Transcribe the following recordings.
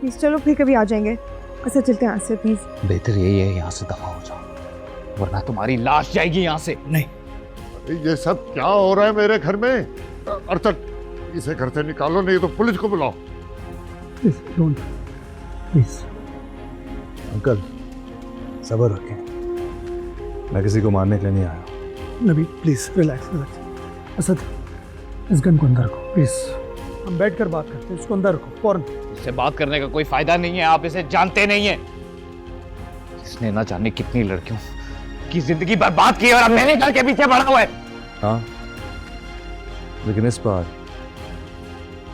Please चलो, फिर कभी आ जाएंगे। अच्छा चलते हैं यहाँ से प्लीज। बेहतर यही है यहाँ से दफा हो जाओ, वरना तुम्हारी लाश जाएगी यहाँ से। नहीं, ये सब क्या हो रहा है मेरे घर में? अर्थक, इसे घर से निकालो, नहीं तो पुलिस को बुलाओ। Please don't, please. अंकल सब्र रखें, मैं किसी को मारने के लिए नहीं आया। नबी प्लीज रिलैक्स रिलैक्स। असद, इस गन को अंदर रखो प्लीज। हम बैठ कर बात करते हैं, इसको अंदर रखो फौरन। इससे बात करने का कोई फायदा नहीं है, आप इसे जानते नहीं है। इसने ना जाने कितनी लड़कियों की जिंदगी बर्बाद की और अब मेरे घर के पीछे पड़ा हुआ है। हाँ, लेकिन इस बार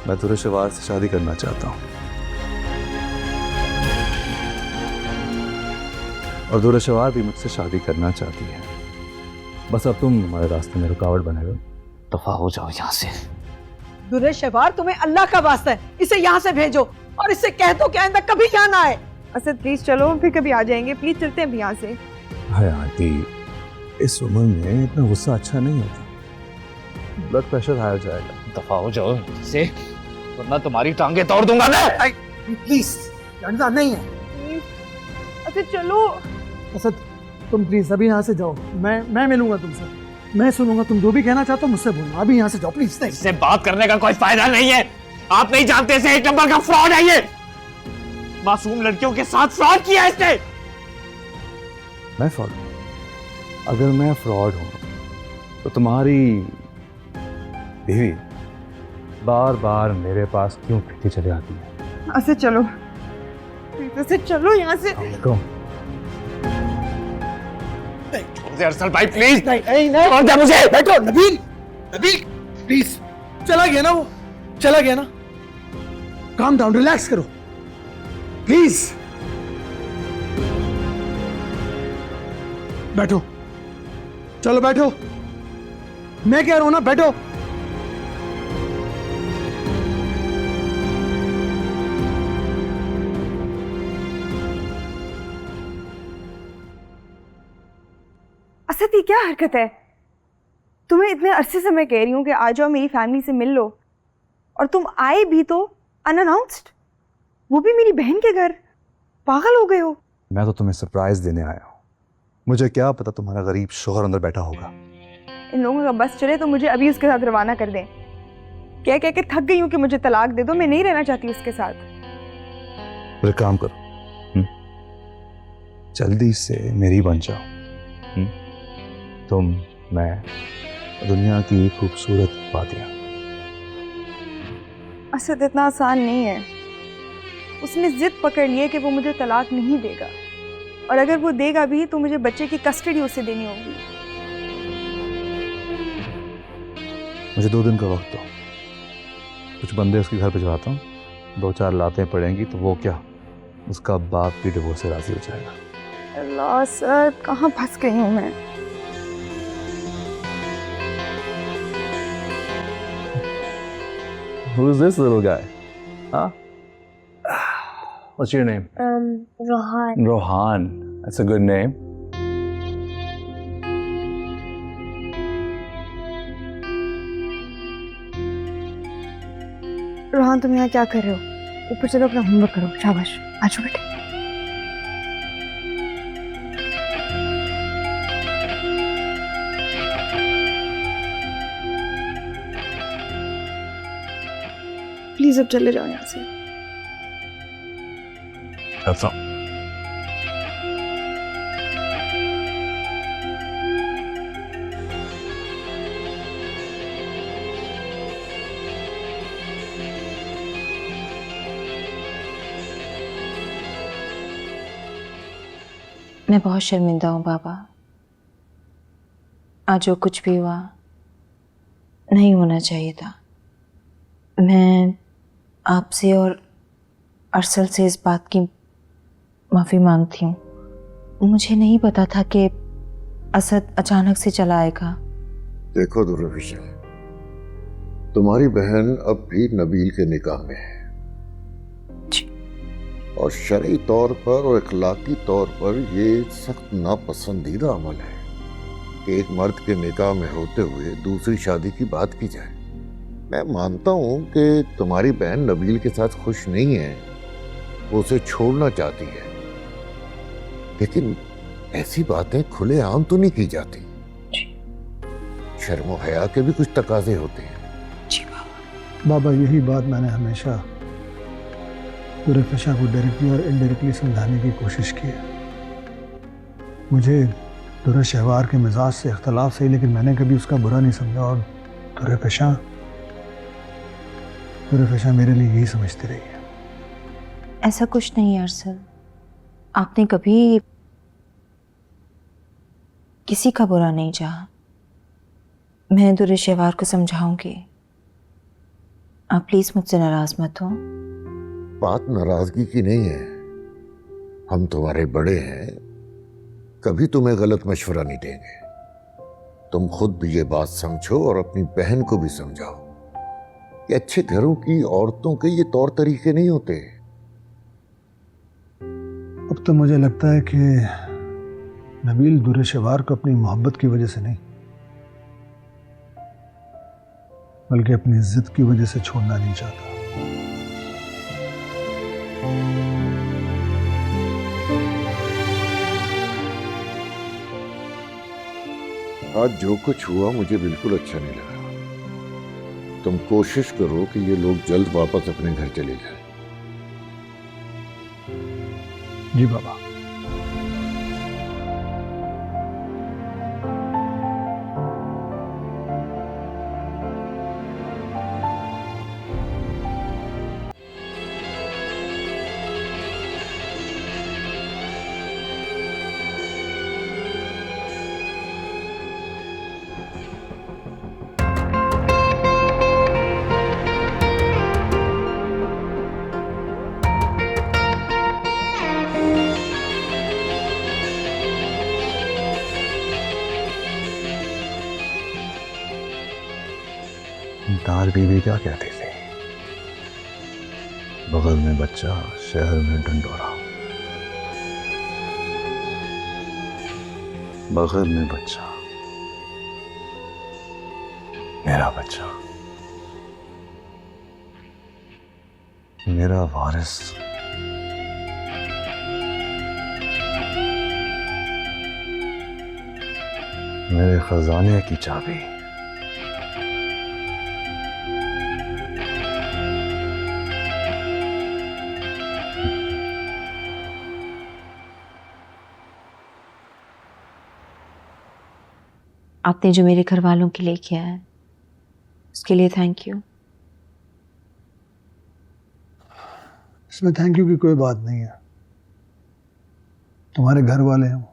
मैं दुर्शवार से शादी करना चाहता हूँ और दुर्शवार भी मुझसे शादी करना चाहती है। बस अब तुम हमारे रास्ते में रुकावट बने हो। दफा हो जाओ यहाँ से। दुर्शवार, तुम्हें अल्लाह का वास्ता है, इसे यहाँ से भेजो और इससे कह दो कि आइंदा कभी यहाँ ना आए। असद प्लीज चलो, फिर कभी आ जाएंगे। प्लीज चलते हैं अभी यहाँ से। हाय आंटी, इस उम्र में इतना गुस्सा अच्छा नहीं होता, ब्लड प्रेशर हाई हो जाएगा। दफा हो जाओ से, वरना तुम्हारी टांगे तोड़ दूंगा मैं। प्लीज, जानता नहीं है। असद चलो। असद तुम प्लीज अभी यहाँ से जाओ, मैं मिलूंगा तुमसे, मैं सुनूंगा, तुम जो भी कहना चाहते हो मुझसे बोलना। अभी यहाँ से जाओ प्लीज। इससे बात करने का कोई फायदा नहीं है, आप नहीं जानते इसे एक नंबर का फ्रॉड है ये। मासूम लड़कियों के साथ फ्रॉड किया है इसने। मैं फ्रॉड? अगर मैं फ्रॉड हूं तो तुम्हारी बीवी बार बार मेरे पास क्यों फिरती चली आती है? असद चलो, प्लीज असद चलो यहाँ से। क्यों? अरसल भाई प्लीज, नहीं नहीं, छोड़ दे मुझे। बैठो नबील, नबील प्लीज। चला गया ना वो, चला गया ना। काम डाउन, रिलैक्स करो प्लीज। बैठो, चलो बैठो, मैं कह रहा हूं ना बैठो। असद ये क्या हरकत है? तुम्हें इतने अरसे से मैं कह रही हूँ कि आ जाओ, मेरी फैमिली से मिल लो, और तुम आए भी तो अनअनाउंस्ड, वो भी मेरी बहन के घर। पागल हो गए हो? मैं तो तुम्हें सरप्राइज देने आया हूं, मुझे क्या पता तुम्हारा गरीब शोहर अंदर बैठा होगा। इन लोगों का बस चले तो मुझे अभी उसके साथ रवाना कर दें। कह कह के थक गई हूँ कि मुझे तलाक दे दो, मैं नहीं रहना चाहती उसके साथ। फिर काम करो, जल्दी से मेरी बन जाओ। तुम, मैं, दुनिया की खूबसूरत बातियां। असद इतना आसान नहीं है। उसने जिद पकड़ ली है कि वो मुझे तलाक नहीं देगा, और अगर वो देगा भी तो मुझे बच्चे की कस्टडी उसे देनी होगी। मुझे 2 दिन का वक्त दो, कुछ बंदे उसके घर भिजवाता हूँ, 2-4 लातें पड़ेंगी तो वो क्या, उसका बाप भी डिवोर्स से राजी हो जाएगा। अल्लाह सर, कहाँ फंस गई हूँ मैं। Who is this little guy? Huh? What's your name? Rohan. Rohan. That's a good name. Rohan तुम यहाँ क्या कर रहे हो? ऊपर चलो, अपना होमवर्क करो। शाबाश, आ जाओ बेटे। प्लीज अब चले जाओ यहाँ से। अच्छा। मैं बहुत शर्मिंदा हूँ बाबा। आज जो कुछ भी हुआ नहीं होना चाहिए था। मैं आपसे और अरसल से इस बात की माफ़ी मांगती हूँ। मुझे नहीं पता था कि असद अचानक से चला आएगा। देखो दुर्विशा, तुम्हारी बहन अब भी नबील के निकाह में है, और शरई तौर पर और इखलाकी तौर पर ये सख्त नापसंदीदा अमल है कि एक मर्द के निकाह में होते हुए दूसरी शादी की बात की जाए। मैं मानता हूं कि तुम्हारी बहन नबील के साथ खुश नहीं है, वो उसे छोड़ना चाहती है, लेकिन ऐसी बातें खुलेआम तो नहीं की जाती। शर्म और हया के भी कुछ तकाजे होते हैं। बाबा यही बात मैंने हमेशा दुर्फिशा को डायरेक्टली और इनडायरेक्टली समझाने की कोशिश की है। मुझे दुर्शहवार के मिजाज से इख्तलाफ सही, लेकिन मैंने कभी उसका बुरा नहीं समझा, और दुर्फिशा मेरे लिए यही समझती रही है। ऐसा कुछ नहीं है अरसल, आपने कभी किसी का बुरा नहीं चाहा। मैं दुर्शहवार को समझाऊंगी, आप प्लीज मुझसे नाराज मत हो। बात नाराजगी की नहीं है, हम तुम्हारे बड़े हैं, कभी तुम्हें गलत मशवरा नहीं देंगे। तुम खुद भी ये बात समझो और अपनी बहन को भी समझाओ कि अच्छे घरों की औरतों के ये तौर तरीके नहीं होते। अब तो मुझे लगता है कि नबील दुर्शहवार को अपनी मोहब्बत की वजह से नहीं, बल्कि अपनी जिद की वजह से छोड़ना नहीं चाहता। आज जो कुछ हुआ मुझे बिल्कुल अच्छा नहीं लगा। तुम कोशिश करो कि ये लोग जल्द वापस अपने घर चले जाएं। जी बाबा। दार बीवी क्या कहती थी? बगल में बच्चा, शहर में ढंढोरा। बगल में बच्चा, मेरा बच्चा, मेरा वारिस। मेरे खजाने की चाबी। आपने जो मेरे घर वालों के लिए किया है उसके लिए थैंक यू। इसमें थैंक यू की कोई बात नहीं है। तुम्हारे घर वाले हैं,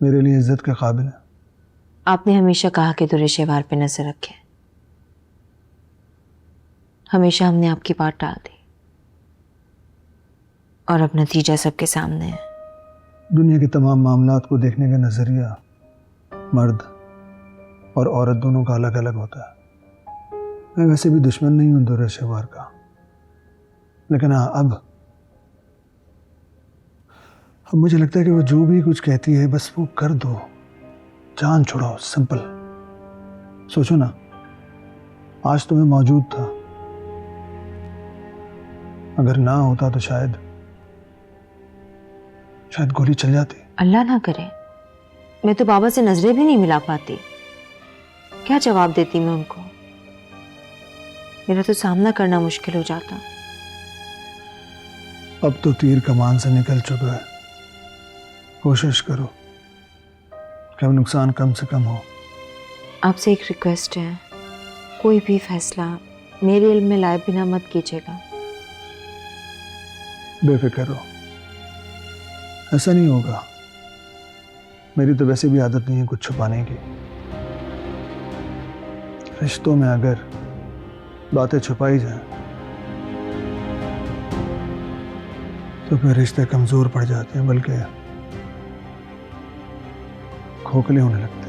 मेरे लिए इज्जत के काबिल है। आपने हमेशा कहा कि दुर्शहवार पे नजर रखें। हमेशा हमने आपकी बात टाल दी और अब नतीजा सबके सामने है। दुनिया के तमाम मामलात को देखने का नजरिया मर्द और औरत दोनों का अलग अलग होता है। मैं वैसे भी दुश्मन नहीं हूं दुर्शहवार का, लेकिन हाँ, अब मुझे लगता है कि वो जो भी कुछ कहती है बस वो कर दो, जान छुड़ाओ, सिंपल। सोचो ना, आज तो मैं मौजूद था, अगर ना होता तो शायद गोली चल जाती। अल्लाह ना करे, मैं तो बाबा से नजरें भी नहीं मिला पाती। क्या जवाब देती मैं उनको? मेरा तो सामना करना मुश्किल हो जाता। अब तो तीर कमान से निकल चुका है। कोशिश करो कि अब नुकसान कम से कम हो। आपसे एक रिक्वेस्ट है, कोई भी फैसला मेरे इल्म में लाए बिना मत कीजिएगा। बेफिक्र रहो, ऐसा नहीं होगा। मेरी तो वैसे भी आदत नहीं है कुछ छुपाने की। रिश्तों में अगर बातें छुपाई जाए तो फिर रिश्ते कमजोर पड़ जाते हैं, बल्कि खोखले होने लगते हैं।